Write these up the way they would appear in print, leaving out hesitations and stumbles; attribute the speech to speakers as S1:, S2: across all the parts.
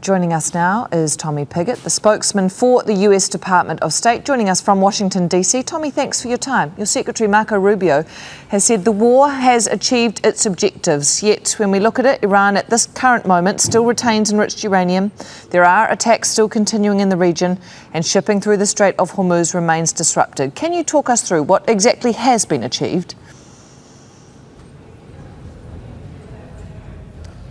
S1: Joining us now is Tommy Pigott, the spokesman for the US Department of State, joining us from Washington, D.C. Tommy, thanks for your time. Your Secretary, Marco Rubio, has said the war has achieved its objectives, yet when we look at it, Iran at this current moment still retains enriched uranium. There are attacks still continuing in the region, and shipping through the Strait of Hormuz remains disrupted. Can you talk us through what exactly has been achieved?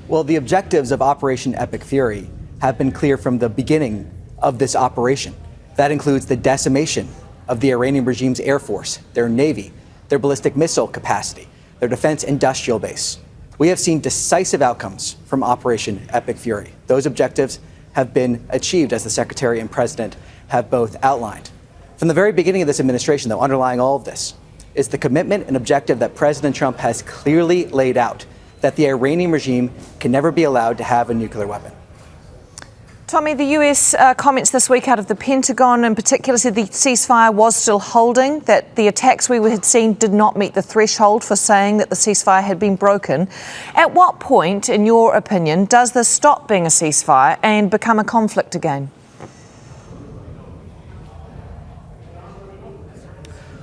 S2: Well, the objectives of Operation Epic Fury have been clear from the beginning of this operation. That includes the decimation of the Iranian regime's air force, their navy, their ballistic missile capacity, their defense industrial base. We have seen decisive outcomes from Operation Epic Fury. Those objectives have been achieved, as the Secretary and President have both outlined. From the very beginning of this administration, though, underlying all of this is the commitment and objective that President Trump has clearly laid out, that the Iranian regime can never be allowed to have a nuclear weapon.
S1: Tommy, the US comments this week out of the Pentagon in particular said the ceasefire was still holding, that the attacks we had seen did not meet the threshold for saying that the ceasefire had been broken. At what point, in your opinion, does this stop being a ceasefire and become a conflict again?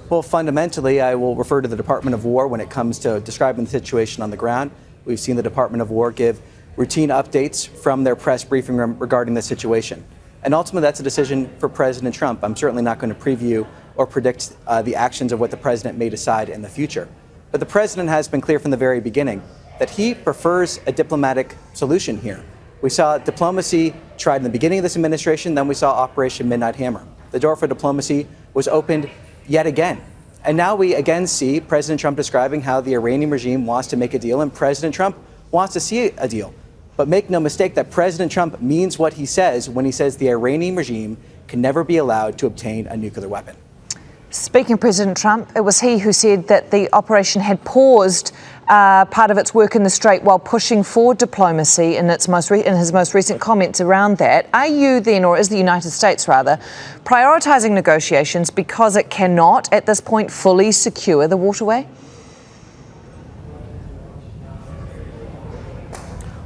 S2: Well, fundamentally, I will refer to the Department of War when it comes to describing the situation on the ground. We've seen the Department of War give routine updates from their press briefing room regarding the situation. And ultimately, that's a decision for President Trump. I'm certainly not going to preview or predict the actions of what the president may decide in the future. But the president has been clear from the very beginning that he prefers a diplomatic solution here. We saw diplomacy tried in the beginning of this administration, then we saw Operation Midnight Hammer. The door for diplomacy was opened yet again. And now we again see President Trump describing how the Iranian regime wants to make a deal, and President Trump wants to see a deal. But make no mistake that President Trump means what he says when he says the Iranian regime can never be allowed to obtain a nuclear weapon.
S1: Speaking of President Trump, it was he who said that the operation had paused part of its work in the Strait while pushing for diplomacy in his most recent comments around that. Are you then, or is the United States rather, prioritising negotiations because it cannot at this point fully secure the waterway?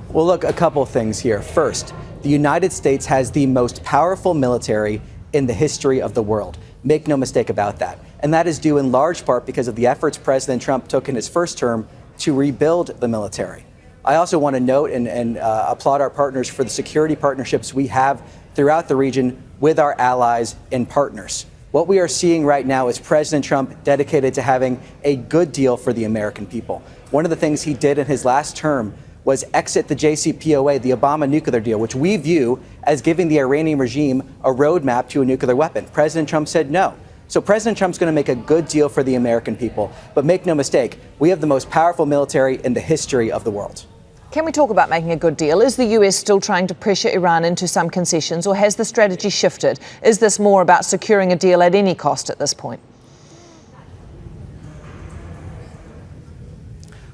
S2: Well, look, a couple of things here. First, the United States has the most powerful military in the history of the world. Make no mistake about that. And that is due in large part because of the efforts President Trump took in his first term to rebuild the military. I also want to note and applaud our partners for the security partnerships we have throughout the region with our allies and partners. What we are seeing right now is President Trump dedicated to having a good deal for the American people. One of the things he did in his last term was exit the JCPOA, the Obama nuclear deal, which we view as giving the Iranian regime a roadmap to a nuclear weapon. President Trump said no. So President Trump's going to make a good deal for the American people. But make no mistake, we have the most powerful military in the history of the world.
S1: Can we talk about making a good deal? Is the US still trying to pressure Iran into some concessions, or has the strategy shifted? Is this more about securing a deal at any cost at this point?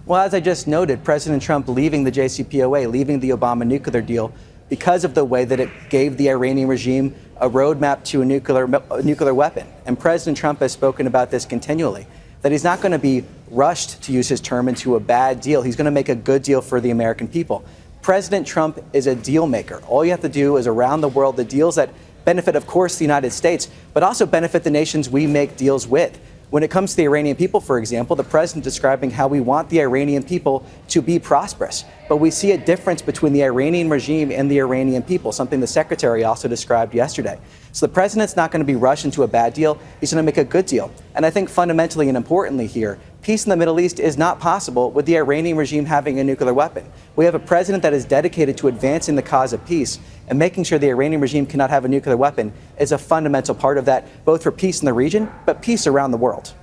S2: Well, as I just noted, President Trump leaving the JCPOA, leaving the Obama nuclear deal, because of the way that it gave the Iranian regime a roadmap to a nuclear weapon. And President Trump has spoken about this continually, that he's not going to be rushed, to use his term, into a bad deal. He's going to make a good deal for the American people. President Trump is a deal maker. All you have to do is around the world, the deals that benefit, of course, the United States, but also benefit the nations we make deals with. When it comes to the Iranian people, for example, the president describing how we want the Iranian people to be prosperous. But we see a difference between the Iranian regime and the Iranian people, something the secretary also described yesterday. So the president's not going to be rushed into a bad deal. He's going to make a good deal. And I think fundamentally and importantly here, peace in the Middle East is not possible with the Iranian regime having a nuclear weapon. We have a president that is dedicated to advancing the cause of peace, and making sure the Iranian regime cannot have a nuclear weapon is a fundamental part of that, both for peace in the region, but peace around the world.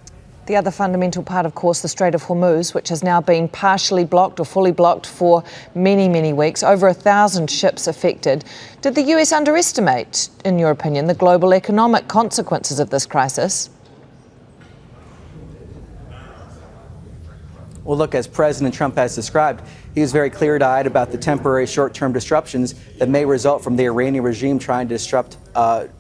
S1: The other fundamental part, of course, the Strait of Hormuz, which has now been partially blocked or fully blocked for many, many weeks, over 1,000 ships affected. Did the US underestimate, in your opinion, the global economic consequences of this crisis?
S2: Well, look, as President Trump has described, he was very clear-eyed about the temporary short-term disruptions that may result from the Iranian regime trying to disrupt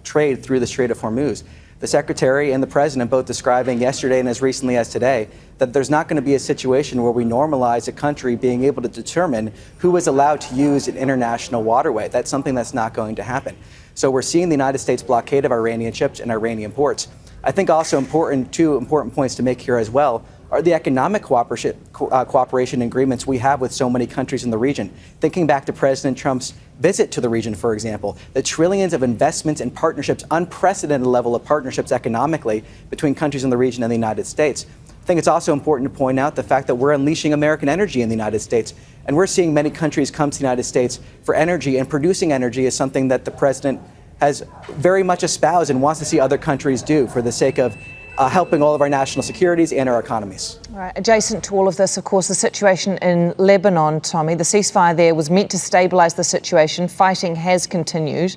S2: trade through the Strait of Hormuz. The Secretary and the President both describing yesterday and as recently as today that there's not going to be a situation where we normalize a country being able to determine who is allowed to use an international waterway. That's something that's not going to happen. So we're seeing the United States blockade of Iranian ships and Iranian ports. I think also two important points to make here as well are the economic cooperation agreements we have with so many countries in the region. Thinking back to President Trump's visit to the region, for example, the trillions of investments and partnerships, unprecedented level of partnerships economically between countries in the region and the United States. I think it's also important to point out the fact that we're unleashing American energy in the United States. And we're seeing many countries come to the United States for energy, and producing energy is something that the president has very much espoused and wants to see other countries do for the sake of helping all of our national securities and our economies.
S1: Right. Adjacent to all of this, of course, the situation in Lebanon, Tommy. The ceasefire there was meant to stabilise the situation. Fighting has continued.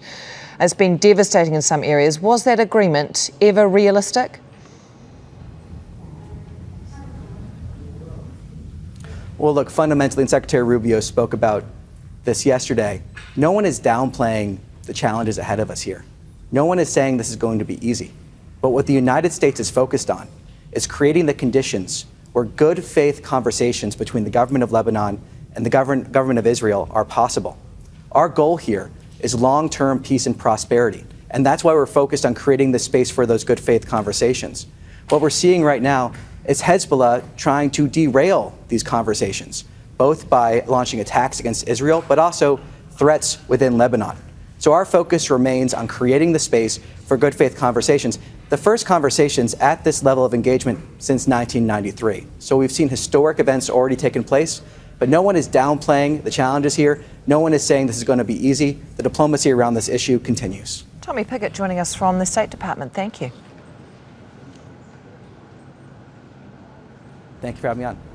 S1: It's been devastating in some areas. Was that agreement ever realistic?
S2: Well, look, fundamentally, and Secretary Rubio spoke about this yesterday, no one is downplaying the challenges ahead of us here. No one is saying this is going to be easy. But what the United States is focused on is creating the conditions where good faith conversations between the government of Lebanon and the government of Israel are possible. Our goal here is long-term peace and prosperity, and that's why we're focused on creating the space for those good faith conversations. What we're seeing right now is Hezbollah trying to derail these conversations, both by launching attacks against Israel, but also threats within Lebanon. So our focus remains on creating the space for good faith conversations. The first conversations at this level of engagement since 1993. So we've seen historic events already taking place, but no one is downplaying the challenges here. No one is saying this is going to be easy. The diplomacy around this issue continues.
S1: Tommy Pigott joining us from the State Department. Thank you.
S2: Thank you for having me on.